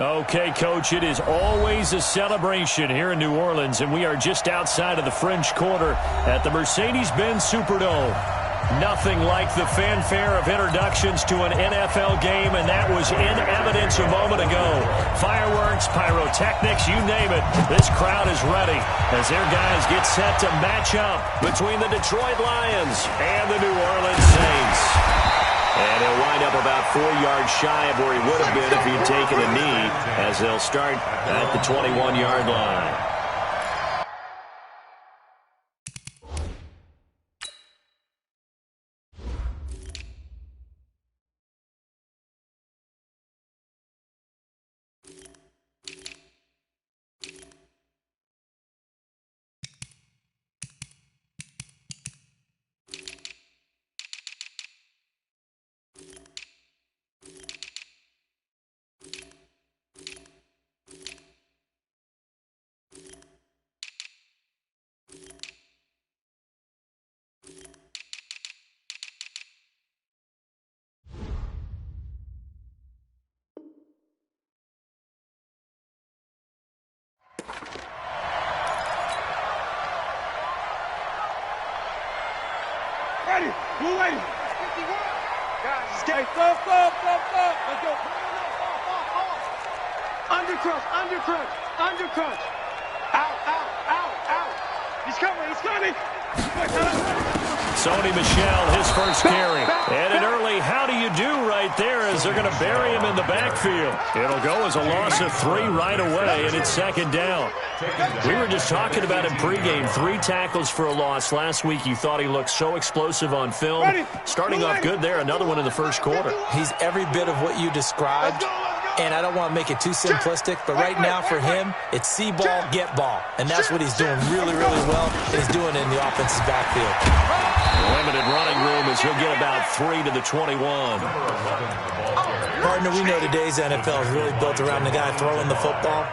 Okay, Coach, it is always a celebration here in New Orleans, and we are just outside of the French Quarter at the Mercedes-Benz Superdome. Nothing like the fanfare of introductions to an NFL game, and that was in evidence a moment ago. Fireworks, pyrotechnics, you name it. This crowd is ready as their guys get set to match up between the Detroit Lions and the New Orleans Saints. And he'll wind up about 4 yards shy of where he would have been if he'd taken a knee, as they'll start at the 21-yard line. Ready, we're waiting. 51. Guys, just get go. Let's go. Undercrunch. Out. He's coming. Sony Michel, his first carry. And an early how do you do right there as they're going to bury him in the backfield. It'll go as a loss of 3 right away, and it's second down. We were just talking about him pregame. 3 tackles for a loss. Last week you thought he looked so explosive on film. Starting off good there, another one in the first quarter. He's every bit of what you described. And I don't want to make it too simplistic, but right now for him, it's see ball, get ball. And that's what he's doing really, really well, and he's doing it in the offense's backfield. Limited running room as he'll get about 3 to the 21. Partner, we know today's NFL is really built around the guy throwing the football.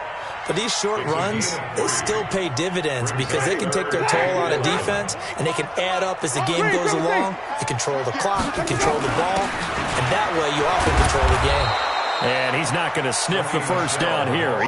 But these short runs, they still pay dividends because they can take their toll on a defense, and they can add up as the game goes along. You control the clock, you control the ball, and that way you often control the game. And he's not going to sniff the first down here.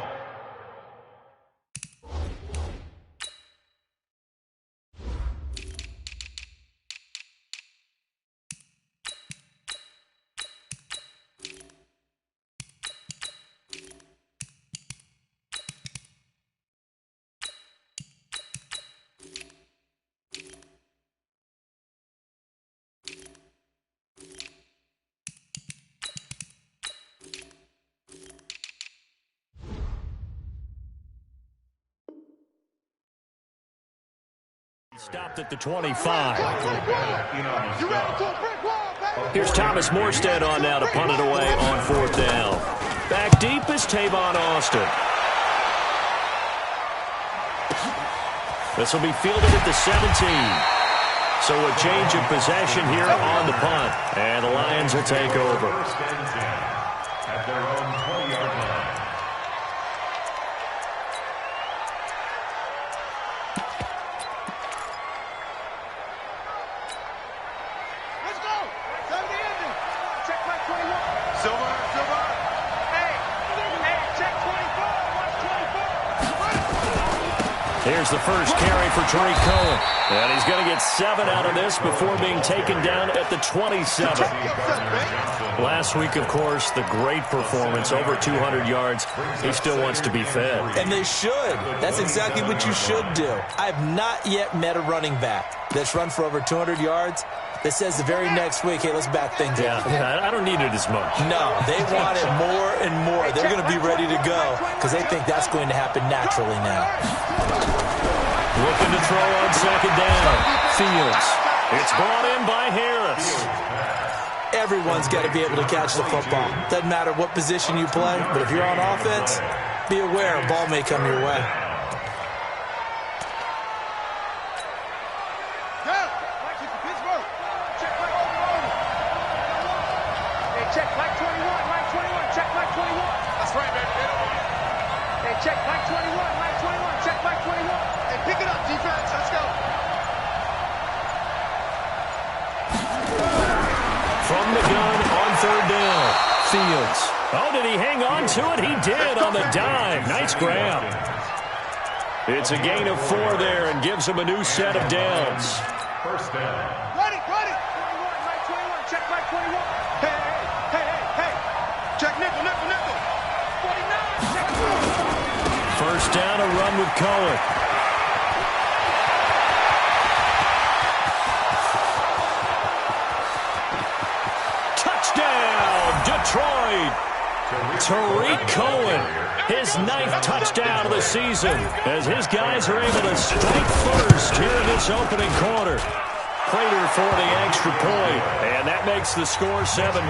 Stopped at the 25. Here's Thomas Morstead on now to punt it away on 4th down. Back deep is Tavon Austin. This will be fielded at the 17. So a change of possession here on the punt. And the Lions will take over. At their own 20-yard line. Here's the first carry for Tariq Cohen. And he's going to get 7 out of this before being taken down at the 27. Last week, of course, the great performance, over 200 yards. He still wants to be fed. And they should. That's exactly what you should do. I have not yet met a running back that's run for over 200 yards that says the very next week, hey, let's back things up. Yeah, I don't need it as much. No, they want it more and more. They're going to be ready to go because they think that's going to happen naturally now. Looking to throw on second down. Fields. It's brought in by Harris. Everyone's got to be able to catch the football. Doesn't matter what position you play, but if you're on offense, be aware a ball may come your way. Check Mike 21, check Mike 21. That's right, baby. Hey, check Mike 21, check Mike 21. Hey, pick it up, defense. Let's go. From the gun on 3rd down, Fields. Oh, did he hang on to it? He did on the dive. Nice grab. It's a gain of 4 there and gives him a new set of downs. First down. Ready. 21, Mike 21. Check Mike 21. Hey. Check nickel. 49. Check. First down, a run with Cohen. Touchdown, Detroit. Tariq Cohen, his 9th touchdown of the season, as his guys are able to strike first here in this opening quarter. Prater for the extra point, and that makes the score 7-0.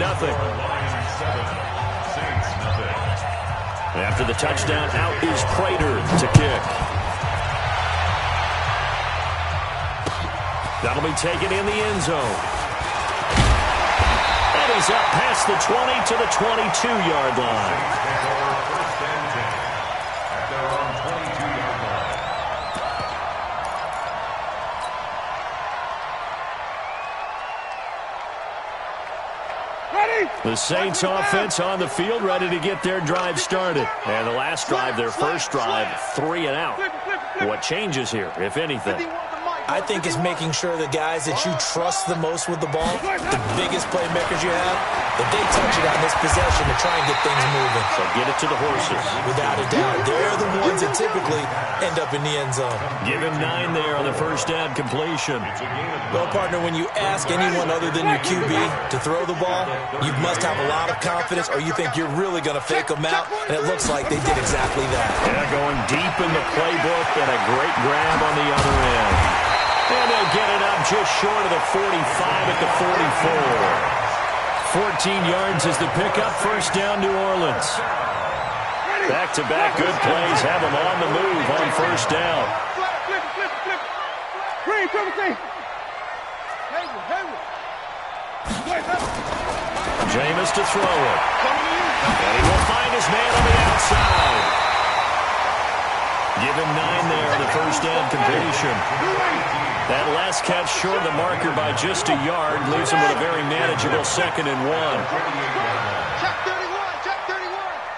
After the touchdown, out is Prater to kick. That'll be taken in the end zone. And he's up past the 20 to the 22-yard line. The Saints offense on the field, ready to get their drive started. And the last drive, their first drive, 3 and out. What changes here, if anything? I think it's making sure the guys that you trust the most with the ball, the biggest playmakers you have, that they touch it on this possession to try and get things moving. So get it to the horses. Without a doubt. They're the ones that typically end up in the end zone. Give him 9 there on the first down completion. Well, partner, when you ask anyone other than your QB to throw the ball, you must have a lot of confidence, or you think you're really going to fake them out, and it looks like they did exactly that. Yeah, going deep in the playbook and a great grab on the other end. And they'll get it up just short of the 45 at the 44. 14 yards is the pickup. First down, New Orleans. Back-to-back good plays have them on the move on first down. Flip. Green, Timothy. Jameis to throw it. And he will find his man on the outside. Give him 9 there on the first down completion. That last catch short of the marker by just a yard leaves him with a very manageable 2nd and 1. Check 31.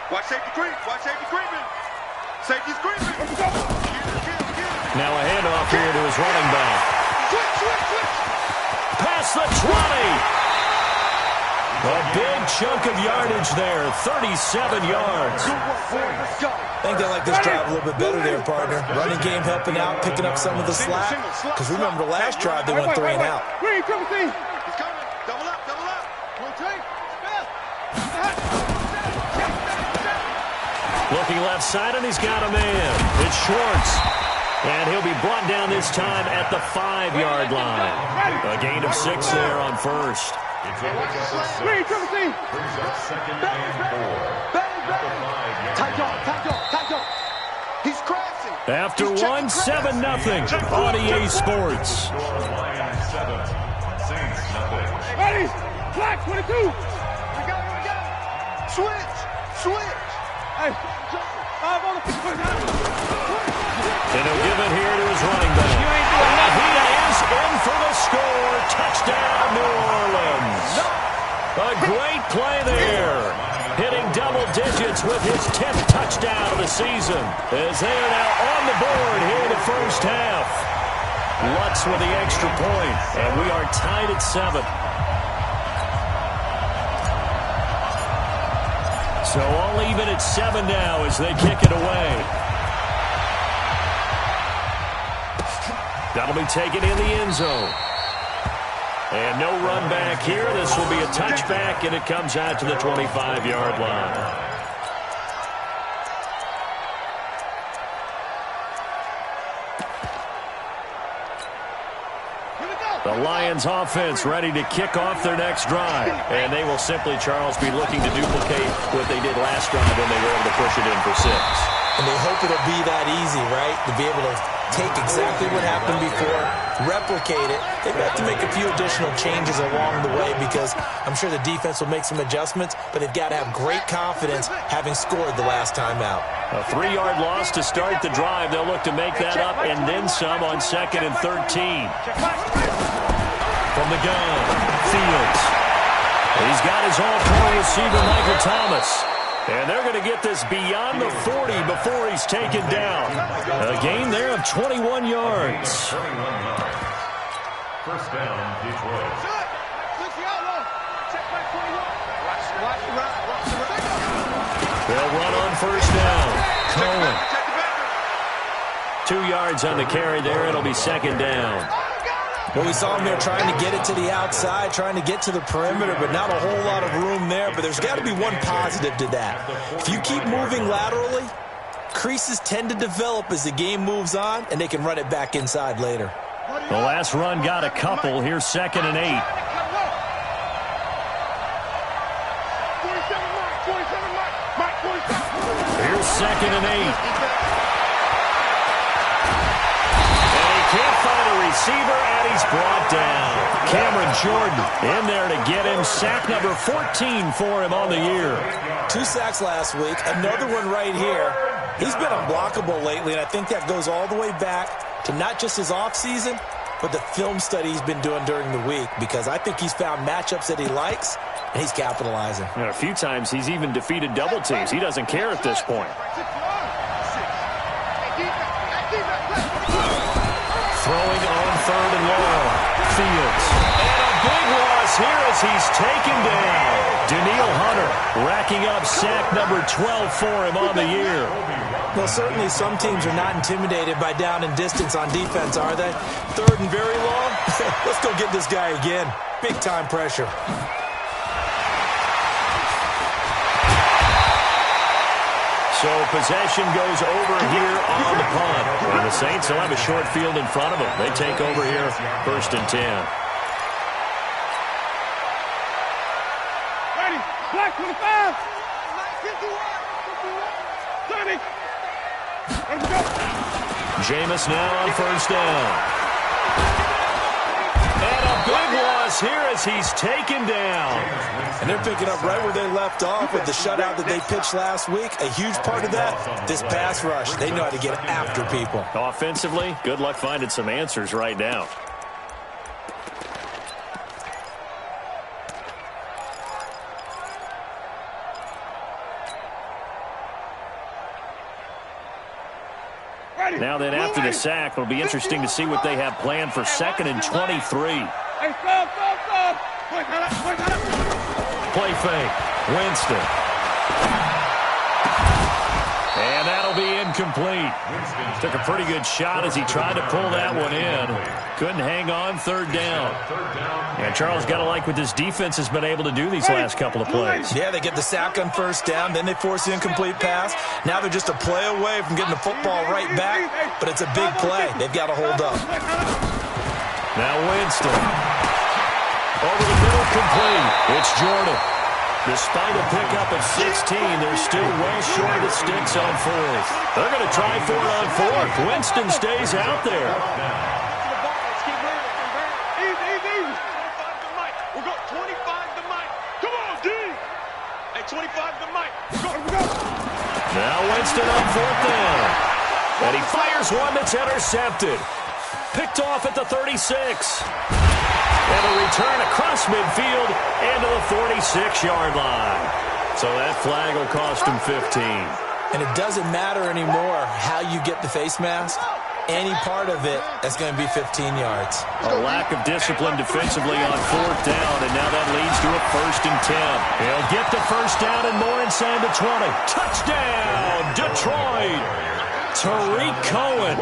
Watch safety creeping. Safety's creeping. Now a handoff here to his running back. Past the 20. A big chunk of yardage there, 37 yards. I think they like this drive a little bit better there, partner. Running game helping out, picking up some of the slack. Because remember, the last drive they went 3 and out. Green, Timothy. He's coming. Double up. Rotate. Looking left side, and he's got a man. It's Schwartz. And he'll be brought down this time at the 5-yard line. A gain of 6 there on first. Green, Timothy. Tight up. He's crashing. After 1, 7-0 on EA Sports. Ready? Black 22. We got it. Switch. Hey, I'm on the and he'll give it here to his running back. He is in for the score. Touchdown, New Orleans. A great play there. Hitting double digits with his 10th touchdown of the season, as they are now on the board here in the first half. Lutz with the extra point, and we are tied at 7. So all even at 7 now as they kick it away. That'll be taken in the end zone. And no run back here. This will be a touchback, and it comes out to the 25-yard line. The Lions offense ready to kick off their next drive. And they will simply, Charles, be looking to duplicate what they did last drive when they were able to push it in for 6. And they hope it'll be that easy, right? To be able to take exactly what happened before, replicate it. They've got to make a few additional changes along the way because I'm sure the defense will make some adjustments, but they've got to have great confidence having scored the last time out. A 3-yard loss to start the drive. They'll look to make that up and then some on 2nd and 13. From the gun, Fields. He's got his all-pro receiver, Michael Thomas. And they're going to get this beyond the 40 before he's taken down. A gain there of 21 yards. First down, Detroit. They'll run on first down. Cohen. 2 yards on the carry there. It'll be second down. Well, we saw him there trying to get it to the outside, trying to get to the perimeter, but not a whole lot of room there. But there's got to be one positive to that. If you keep moving laterally, creases tend to develop as the game moves on, and they can run it back inside later. The last run got a couple. Here's 2nd and 8. Here's 2nd and 8. Can't find a receiver, and he's brought down. Cameron Jordan in there to get him. Sack number 14 for him on the year. 2 sacks last week, another one right here. He's been unblockable lately, and I think that goes all the way back to not just his offseason, but the film study he's been doing during the week, because I think he's found matchups that he likes, and he's capitalizing. And a few times he's even defeated double teams. He doesn't care at this point. Throwing on 3rd and long. Fields. And a big loss here as he's taken down. Daniil Hunter racking up sack number 12 for him on the year. Well, certainly some teams are not intimidated by down and distance on defense, are they? 3rd and very long? Let's go get this guy again. Big time pressure. So possession goes over here on the punt. And the Saints will have a short field in front of them. They take over here, 1st and 10. Ready, black 25. 30. Jameis now on 1st down. And a big loss here as he's taken down. And they're picking up right where they left off with the shutout that they pitched last week. A huge part of that, this pass rush. They know how to get after people. Offensively, good luck finding some answers right now. Now then, after the sack, it'll be interesting to see what they have planned for 2nd and 23. Hey, stop. Play fake. Winston. And that'll be incomplete. Took a pretty good shot as he tried to pull that one in. Couldn't hang on, 3rd down. And Charles, got to like what this defense has been able to do these last couple of plays. Yeah, they get the sack on 1st down, then they force the incomplete pass. Now they're just a play away from getting the football right back, but it's a big play. They've got to hold up. Now Winston. Over the middle, complete. It's Jordan. Despite a pickup of 16, they're still well short of the sticks on 4th. They're going to try for it on 4th. Winston stays out there. Easy. 25 to Mike. We'll go 25 to Mike. Come on, D. Hey, 25 to Mike. Go. Now Winston on 4th down. And he fires one that's intercepted. Picked off at the 36. And a return across midfield and to the 46-yard line. So that flag will cost him 15. And it doesn't matter anymore how you get the face mask. Any part of it, that's going to be 15 yards. A lack of discipline defensively on 4th down, and now that leads to a 1st and 10. He'll get the 1st down and more inside the 20. Touchdown, Detroit! Tariq Cohen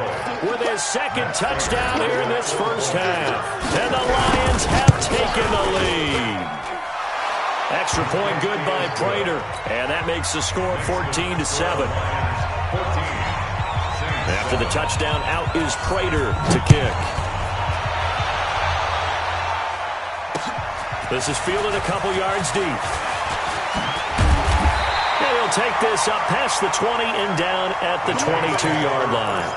with his 2nd touchdown here in this first half. And the Lions have taken the lead. Extra point good by Prater. And that makes the score 14-7. After the touchdown, out is Prater to kick. This is fielded a couple yards deep. He'll take this up past the 20 and down at the 22-yard line.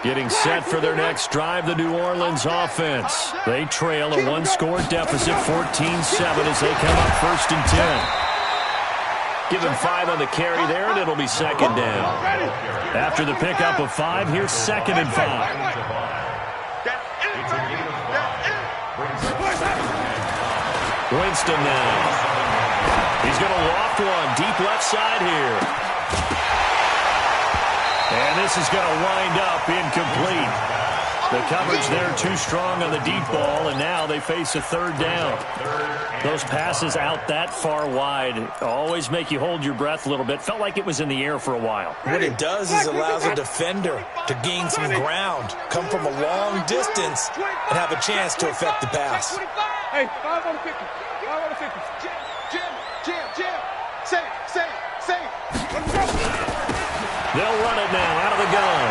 Getting set for their next drive, the New Orleans offense. They trail a one-score deficit, 14-7, as they come up 1st and 10. Give him 5 on the carry there, and it'll be 2nd down. After the pickup of 5, here's 2nd and 5. Winston now. He's going to loft one deep left side here. And this is going to wind up incomplete. The coverage there too strong on the deep ball, and now they face a third down. Those passes out that far wide always make you hold your breath a little bit. Felt like it was in the air for a while. What it does is allows a defender to gain some ground, come from a long distance, and have a chance to affect the pass. Hey, 5 on the 50. 5 on the 50. Jim. Say. Let's go. They'll run it now out of the gun.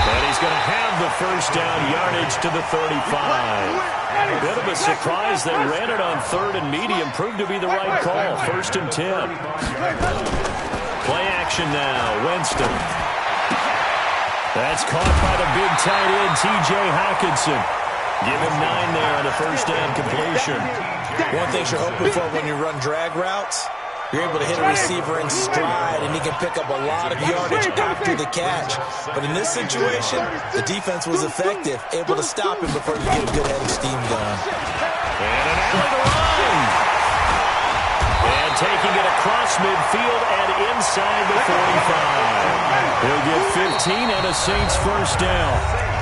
And he's going to have the first down, yardage to the 35. Bit of a surprise. They ran it on third and medium. Proved to be the right call. 1st and 10. Play action now. Winston. That's caught by the big tight end, T.J. Hockenson. Give him 9 there on the first down completion. One thing you're hoping for when you run drag routes, you're able to hit a receiver in stride, and he can pick up a lot of yardage after the catch. But in this situation, the defense was effective, able to stop him before you get a good head of steam going. And an alley to run. And taking it across midfield and inside the 45. He'll get 15 and a Saints first down.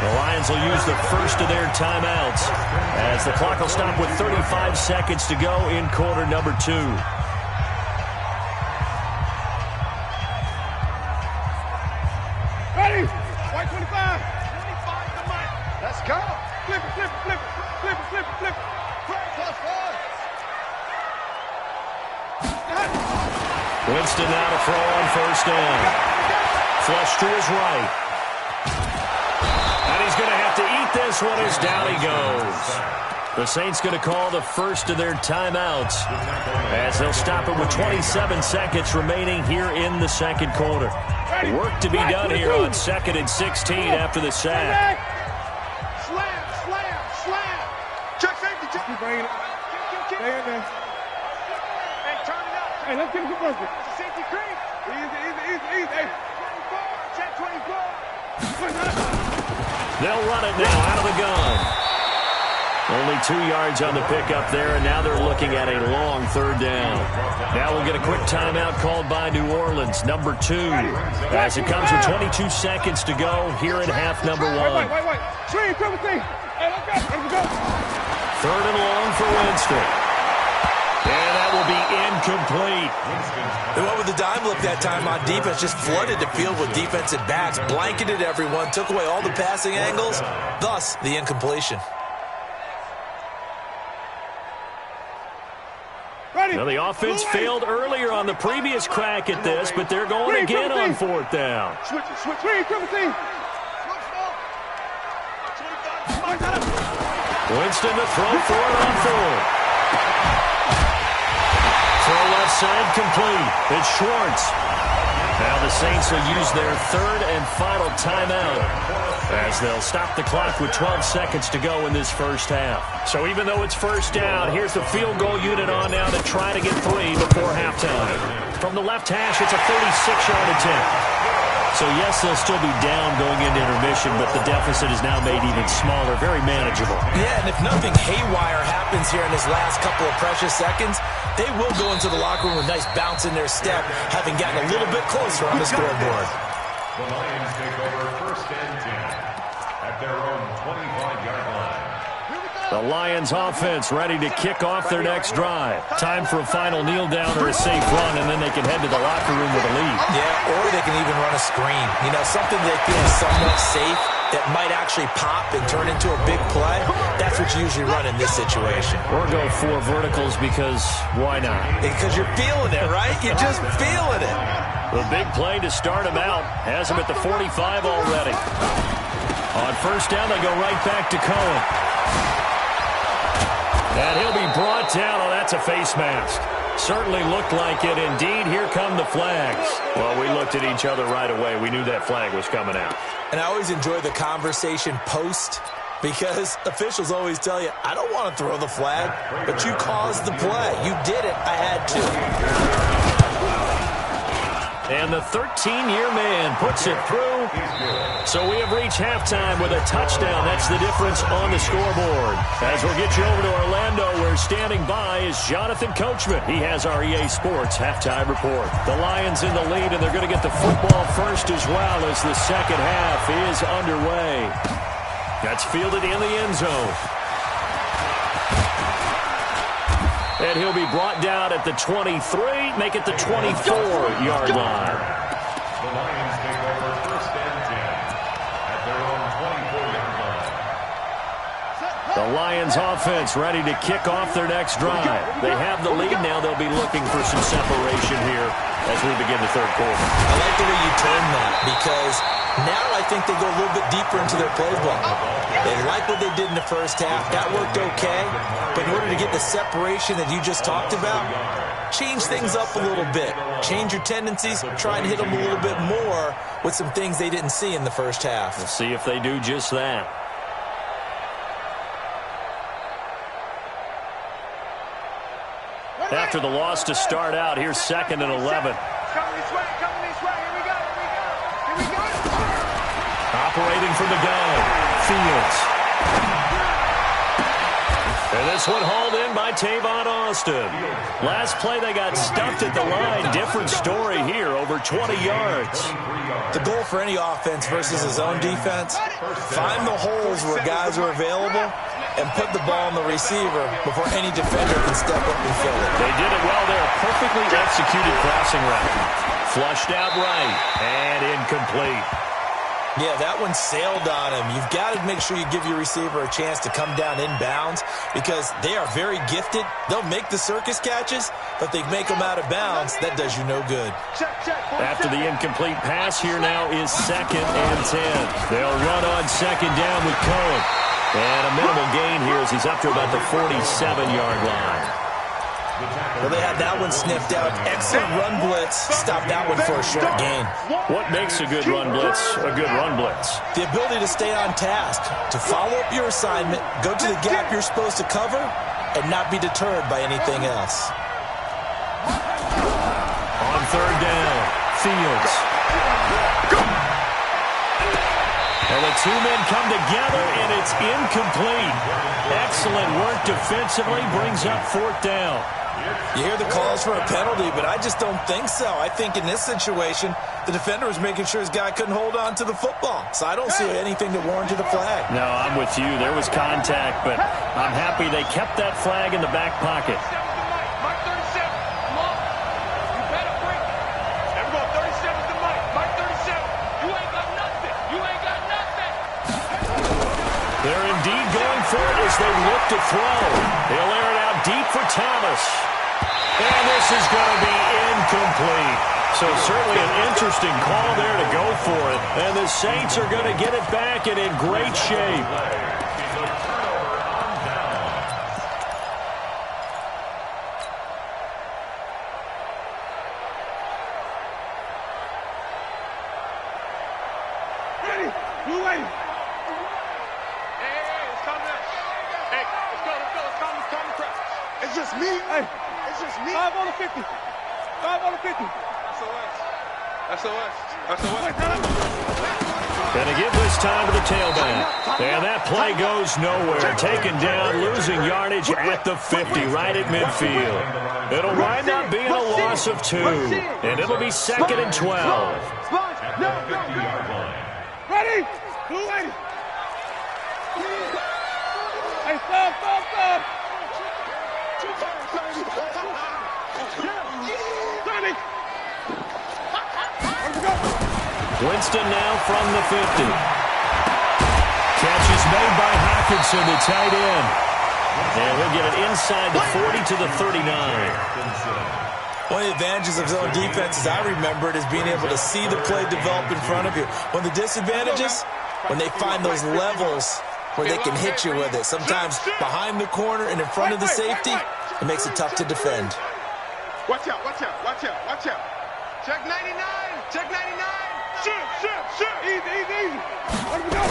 The Lions will use the first of their timeouts as the clock will stop with 35 seconds to go in quarter number 2. Ready? White 25. 25 to Mike. Let's go. Flip it. Plus 4. Winston now to throw on first down. Flush to his right. And he's going to have to eat this one as down he goes. The Saints going to call the first of their timeouts as they'll stop it with 27 seconds remaining here in the second quarter. Work to be done here on 2nd and 16 after the sack. Slam. Check safety. Keep bringing it. Stay in there. Hey, turn it up. Hey, let's get him converted. Safety creep. Easy. Hey, 24. Check 24. They'll run it now out of the gun. Only 2 yards on the pickup there, and now they're looking at a long third down. Now we'll get a quick timeout called by New Orleans, number 2, as it comes with 22 seconds to go here in half number 1. Wait. Hey, let's go. Third and long for Winston. And that will be incomplete. They went with the dime look that time on defense, just flooded the field with defensive backs, blanketed everyone, took away all the passing angles, thus the incompletion. Now, the offense failed earlier on the previous crack at this, but they're going again on 4th down. Switch. Winston to throw for it on 4th. Throw left side complete. It's Schwartz. Now the Saints will use their third and final timeout as they'll stop the clock with 12 seconds to go in this first half. So even though it's first down, here's the field goal unit on now to try to get 3 before halftime. From the left hash, it's a 36-yard attempt. So yes, they'll still be down going into intermission, but the deficit is now made even smaller, very manageable. Yeah, and if nothing haywire happens here in his last couple of precious seconds, they will go into the locker room with a nice bounce in their step, having gotten a little bit closer on the scoreboard. The Lions take over 1st and 10 at their own 25-yard line. The Lions offense ready to kick off their next drive. Time for a final kneel down or a safe run, and then they can head to the locker room with a lead. Yeah, or they can even run a screen. You know, something they feel is somewhat safe that might actually pop and turn into a big play. That's what you usually run in this situation. Or go 4 verticals because why not? Because you're feeling it, right? You're just feeling it. The big play to start him out has him at the 45 already. On first down, they go right back to Cohen. And he'll be brought down. Oh, that's a face mask. Certainly looked like it. Indeed, here come the flags. Well, we looked at each other right away. We knew that flag was coming out. And I always enjoy the conversation post because officials always tell you, I don't want to throw the flag, but you caused the play. You did it. I had to. And the 13-year man puts it through. So we have reached halftime with a touchdown. That's the difference on the scoreboard. As we'll get you over to Orlando, where standing by is Jonathan Coachman. He has our EA Sports halftime report. The Lions in the lead, and they're going to get the football first as well as the second half is underway. That's fielded in the end zone. And he'll be brought down at the 23, make it the 24-yard line. The Lions take over first and 10 at their own 24-yard line. The Lions offense ready to kick off their next drive. They have the lead now. They'll be looking for some separation here as we begin the third quarter. I like the way you turn that, because now I think they go a little bit deeper into their playbook. They like what they did in the first half. That worked okay. But in order to get the separation that you just talked about, change things up a little bit. Change your tendencies. Try and hit them a little bit more with some things they didn't see in the first half. We'll see if they do just that. After the loss to start out, here's 2nd and 11. Coming this way, here we go. Operating from the gun, Fields. And this one hauled in by Tavon Austin. Last play, they got stuffed at the line. Different story here, over 20 yards. The goal for any offense versus his own defense, find the holes where guys are available and put the ball on the receiver before any defender can step up and fill it. They did it well there. Perfectly executed crossing route. Flushed out right and incomplete. Yeah, that one sailed on him. You've got to make sure you give your receiver a chance to come down inbounds, because they are very gifted. They'll make the circus catches, but they make them out of bounds. That does you no good. After the incomplete pass, here now is 2nd and 10. They'll run on 2nd down with Cohen. And a minimal gain here as he's up to about the 47-yard line. Well, they had that one sniffed out. Excellent run blitz. Stop that one for a short gain. What makes a good run blitz a good run blitz? The ability to stay on task, to follow up your assignment, go to the gap you're supposed to cover, and not be deterred by anything else. On 3rd down, Fields. And the two men come together, and it's incomplete. Excellent work defensively, brings up 4th down. You hear the calls for a penalty, but I just don't think so. I think in this situation, the defender was making sure his guy couldn't hold on to the football. So I don't see anything to warrant the flag. No, I'm with you. There was contact, but I'm happy they kept that flag in the back pocket. They're indeed going for it as they look to throw. They'll air it out deep for Thomas. And this is going to be incomplete. So certainly an interesting call there to go for it. And the Saints are going to get it back and in great shape. Ready? You wait. It's just me. Hey, it's just me. 5 on the 50. 5 on the 50. SOS. Going to give this time to the tailback. And that play goes nowhere. Taken down, losing yardage at the 50, right at midfield. It'll wind up being a loss of 2. And it'll be 2nd and 12. Ready? Blue lady. Hey, stop. Winston now from the 50. Catch is made by Hawkinson, the tight end. And he'll get it inside the 40 to the 39. One of the advantages of zone defense, as I remember it, is being able to see the play develop in front of you. One of the disadvantages, when they find those levels where they can hit you with it. Sometimes behind the corner and in front of the safety, it makes it tough to defend. Watch out. Check 99. Shoot. Easy. Where do we go?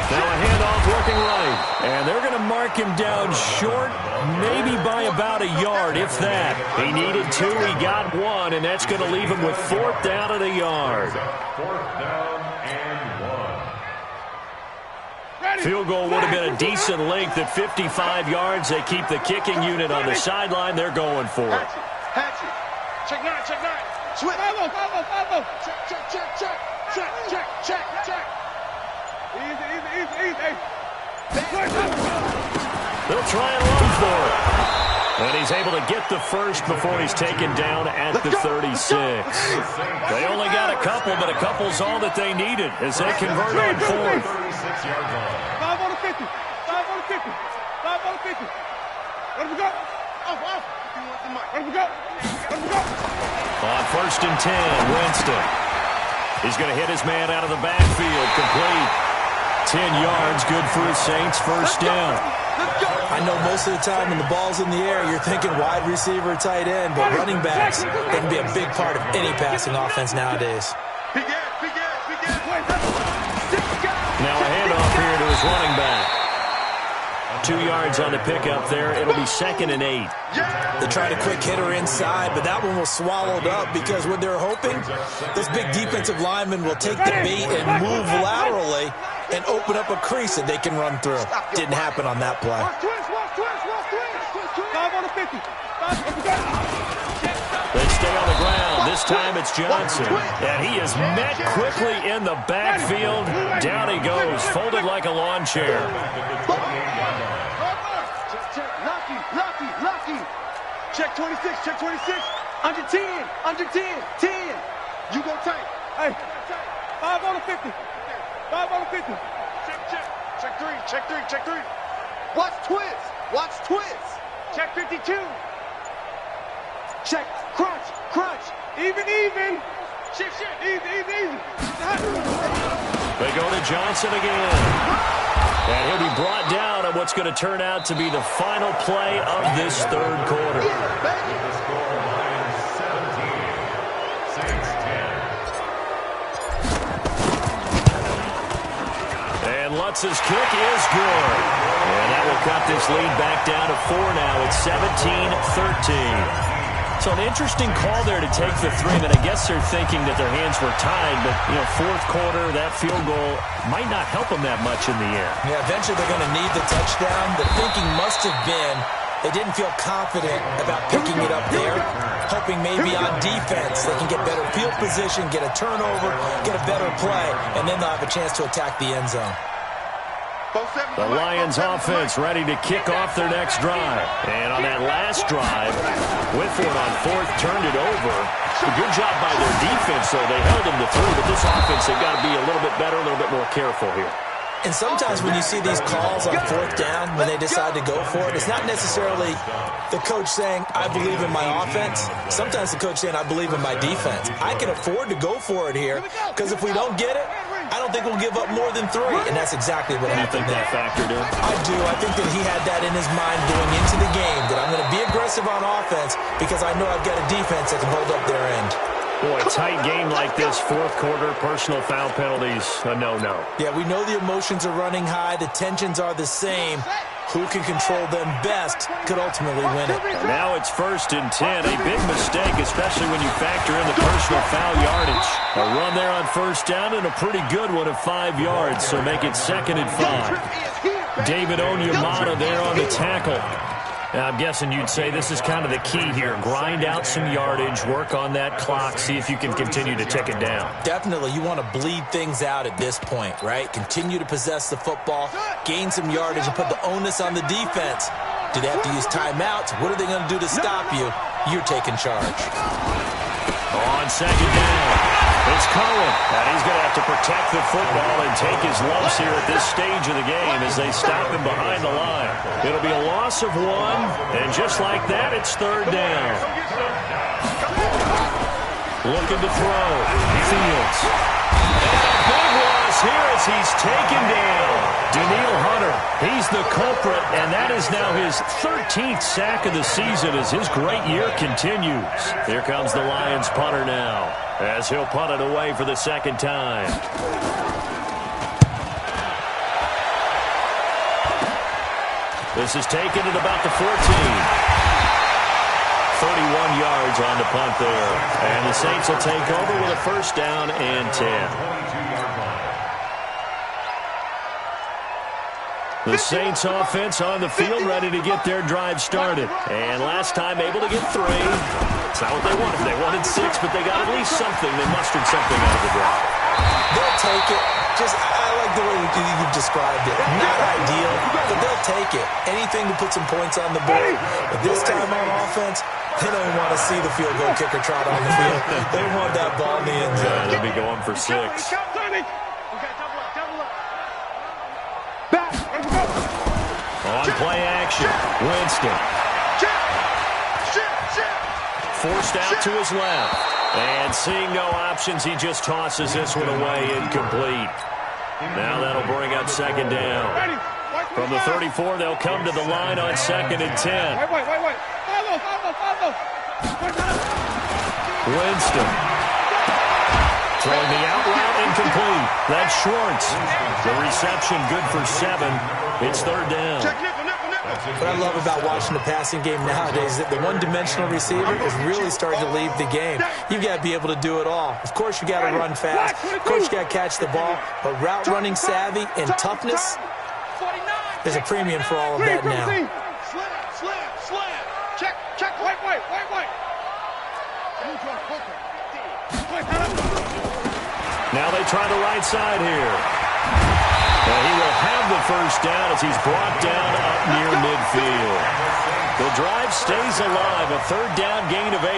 Now a handoff looking right. And they're going to mark him down short, maybe by about a yard, if that. He needed 2, he got 1, and that's going to leave him with 4th down and a yard. 4th down and 1. Field goal would have been a decent length at 55 yards. They keep the kicking unit on the sideline. They're going for it. Hatchet. Check 9, check 9. Switch. Follow. Check. Easy. They'll try and run for it. And he's able to get the first before he's taken down at the 36. They only got a couple, but a couple's all that they needed as they convert on 4th. 36-yard line. 5 on the 50. 5 on the 50. 5 on the 50. Let him go. Off. Let him go. On 1st and 10, Winston. He's going to hit his man out of the backfield, complete. 10 yards, good for his Saints, 1st down. I know most of the time when the ball's in the air, you're thinking wide receiver, tight end, but running backs, they can be a big part of any passing offense nowadays. Big ass. Now a handoff here to his running back. 2 yards on the pickup there. It'll be 2nd and 8. They tried a quick hitter inside, but that one was swallowed up because what they're hoping, this big defensive lineman will take the bait and move laterally and open up a crease that they can run through. Didn't happen on that play. 5 on the 50. They stay on the ground. This time it's Johnson. And he is met quickly in the backfield. Down he goes, folded like a lawn chair. Lucky. Check 26. Under 10. 10. You go tight. Hey. 5 on the 50. 5 on the 50. Check 3. Watch twist. Check 52. Check crunch. Even. Shift. Easy. They go to Johnson again. And he'll be brought down on what's going to turn out to be the final play of this 3rd quarter. The score, Lions 17, Saints 10. And Lutz's kick is good. And that will cut this lead back down to 4 now. It's 17-13. So an interesting call there to take the 3. And I guess they're thinking that their hands were tied. But, 4th quarter, that field goal might not help them that much in the air. Yeah, eventually they're going to need the touchdown. The thinking must have been they didn't feel confident about picking it up there, hoping maybe on defense they can get better field position, get a turnover, get a better play, and then they'll have a chance to attack the end zone. The Lions offense ready to kick off their next drive. And on that last drive, Whitford on 4th turned it over. A good job by their defense, though. They held them to 3, but this offense, they've got to be a little bit better, a little bit more careful here. And sometimes when you see these calls on 4th down, when they decide to go for it, it's not necessarily the coach saying, I believe in my offense. Sometimes the coach saying, I believe in my defense. I can afford to go for it here, because if we don't get it, I don't think we'll give up more than 3. And that's exactly what happened there. That factored in? I do. I think that he had that in his mind going into the game, that I'm going to be aggressive on offense because I know I've got a defense that can hold up their end. Boy, a tight game like this, 4th quarter, personal foul penalties, a no-no. Yeah, we know the emotions are running high. The tensions are the same. Who can control them best could ultimately win it. Now it's 1st and 10. A big mistake, especially when you factor in the personal foul yardage. A run there on 1st down and a pretty good one of 5 yards, so make it 2nd and 5. David Onyemata there on the tackle. Now, I'm guessing you'd say this is kind of the key here. Grind out some yardage, work on that clock, see if you can continue to tick it down. Definitely. You want to bleed things out at this point, right? Continue to possess the football, gain some yardage, and put the onus on the defense. Do they have to use timeouts? What are they going to do to stop you? You're taking charge. On 2nd down, it's Cohen. And he's going to have to protect the football and take his lumps here at this stage of the game as they stop him behind the line. It'll be a loss of 1, and just like that, it's 3rd down. Looking to throw. Fields. And a big loss here as he's taken down. Daniil Hunter, he's the culprit, and that is now his 13th sack of the season as his great year continues. Here comes the Lions punter now as he'll punt it away for the 2nd time. This is taken at about the 14. 31 yards on the punt there. And the Saints will take over with a first down and 10. The Saints offense on the field, ready to get their drive started. And last time able to get 3. It's not what they wanted. They wanted 6, but they got at least something. They mustered something out of the drive. They'll take it. I like the way you described it. Not ideal, but they'll take it. Anything to put some points on the board. But this time on offense, they don't want to see the field goal kicker trot on the field. They want that ball in the end zone. They'll be going for 6. On play action, Winston. Forced out to his left. And seeing no options, he just tosses this one away, incomplete. Now that'll bring up second down. From the 34, they'll come to the line on 2nd and 10. Winston. Throwing the out route, incomplete. That's Schwartz. The reception good for 7. It's 3rd down. What I love about watching the passing game nowadays is that the one-dimensional receiver is really starting to leave the game. You've got to be able to do it all. Of course, you got to run fast. Of course, you got to catch the ball. But route running savvy and toughness, there's a premium for all of that now. Now they try the right side here. And he will have the first down as he's brought down up near midfield. The drive stays alive. A 3rd down gain of 8.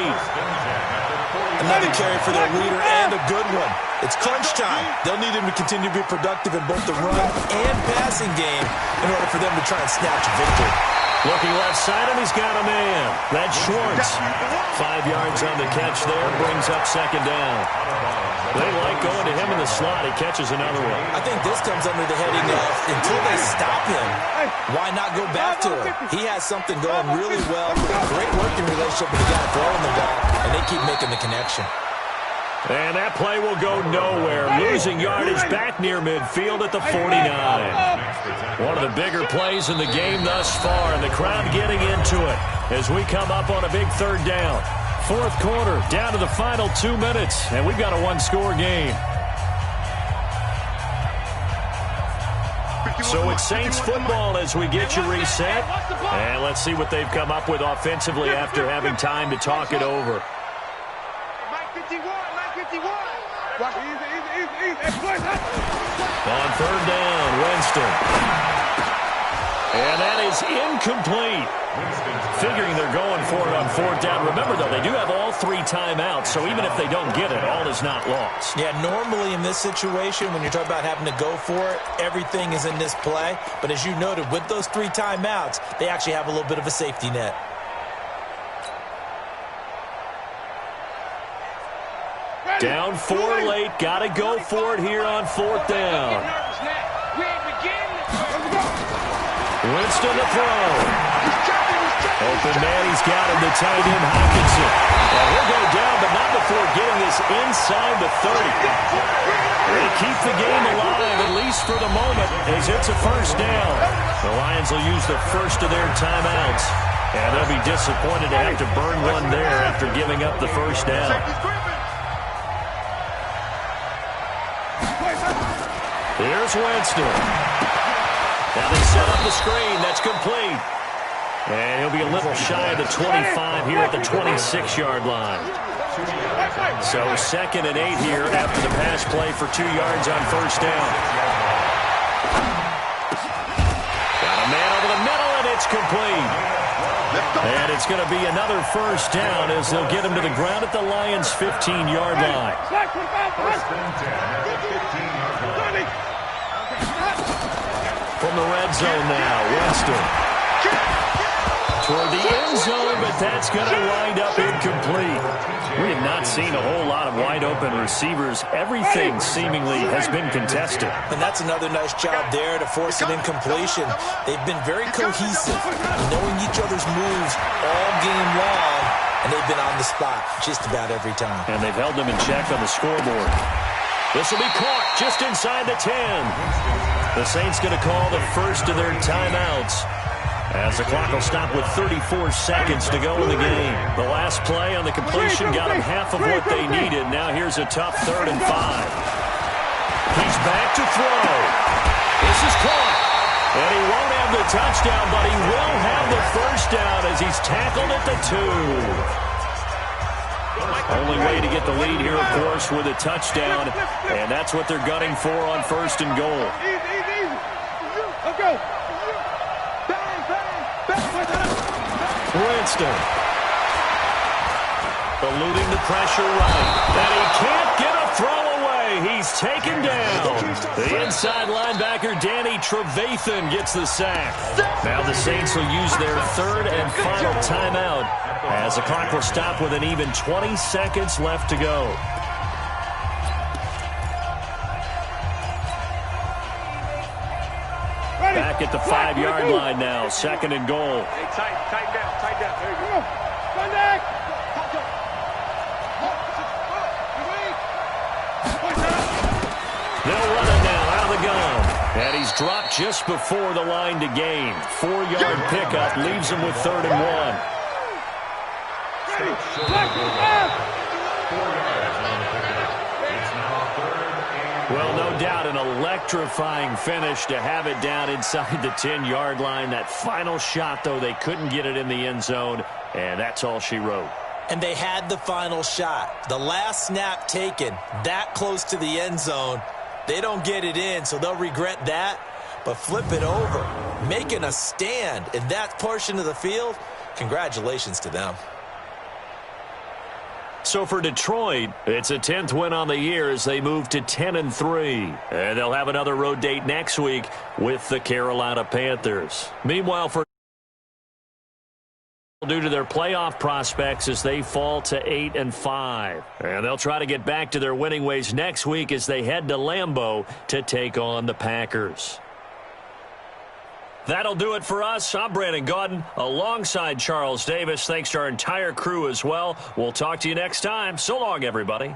Another carry for their leader and a good one. It's crunch time. They'll need him to continue to be productive in both the run and passing game in order for them to try and snatch a victory. Looking left side, and he's got a man. That's Schwartz. 5 yards on the catch there, brings up 2nd down. They like going to him in the slot. He catches another one. I think this comes under the heading of, until they stop him, why not go back to him? He has something going really well. Great working relationship with the guy throwing the ball, and they keep making the connection. And that play will go nowhere. Losing yardage back near midfield at the 49. One of the bigger plays in the game thus far, and the crowd getting into it as we come up on a big 3rd down. 4th quarter, down to the final 2 minutes, and we've got a 1-score game. So it's Saints football as we get you reset. And let's see what they've come up with offensively after having time to talk it over. On 3rd down, Winston. And that is incomplete. Figuring they're going for it on 4th down. Remember, though, they do have all 3 timeouts, so even if they don't get it, all is not lost. Yeah, normally in this situation, when you're talking about having to go for it, everything is in this play. But as you noted, with those 3 timeouts, they actually have a little bit of a safety net. Down 4 late. Got to go for it here on 4th down. Winston to throw. Open man, he's got him, the tight end, Hawkinson. And he'll go down, but not before getting this inside the 30. They keep the game alive, at least for the moment, as it's a first down. The Lions will use the first of their timeouts. And they'll be disappointed to have to burn one there after giving up the first down. Here's Winston. Now they set up the screen. That's complete. And he'll be a little shy of the 25 here at the 26-yard line. So 2nd and 8 here after the pass play for 2 yards on first down. Got a man over the middle, and it's complete. And it's going to be another first down as they'll get him to the ground at the Lions' 15-yard line. From the red zone now, Winston. Toward the end zone, but that's going to wind up incomplete. We have not seen a whole lot of wide-open receivers. Everything seemingly has been contested. And that's another nice job there to force an incompletion. They've been very cohesive, knowing each other's moves all game long, and they've been on the spot just about every time. And they've held them in check on the scoreboard. This will be caught just inside the 10. The Saints going to call the first of their timeouts. As the clock will stop with 34 seconds to go in the game. The last play on the completion got them half of what they needed. Now here's a tough 3rd and 5. He's back to throw. This is caught. And he won't have the touchdown, but he will have the first down as he's tackled at the 2. Only way to get the lead here, of course, with a touchdown. And that's what they're gunning for on 1st and goal. Let's go. Bang, bang, bang. Winston. Eluding the pressure right. And he can't get a throw away. He's taken down. The inside linebacker, Danny Trevathan, gets the sack. Now the Saints will use their 3rd and final timeout as the clock will stop with an even 20 seconds left to go. Back at the 5-yard line now, 2nd and goal. Hey, tighten down. There you go. Run back. They'll run it now out of the gun. And he's dropped just before the line to gain. 4-yard pickup leaves him with 3rd and 1. Well, no doubt an electrifying finish to have it down inside the 10-yard line. That final shot, though, they couldn't get it in the end zone, and that's all she wrote. And they had the final shot. The last snap taken that close to the end zone. They don't get it in, so they'll regret that. But flip it over, making a stand in that portion of the field, congratulations to them. So for Detroit, it's a 10th win on the year as they move to 10-3. And they'll have another road date next week with the Carolina Panthers. Meanwhile, for due to their playoff prospects as they fall to 8-5. And they'll try to get back to their winning ways next week as they head to Lambeau to take on the Packers. That'll do it for us. I'm Brandon Gaudin alongside Charles Davis. Thanks to our entire crew as well. We'll talk to you next time. So long, everybody.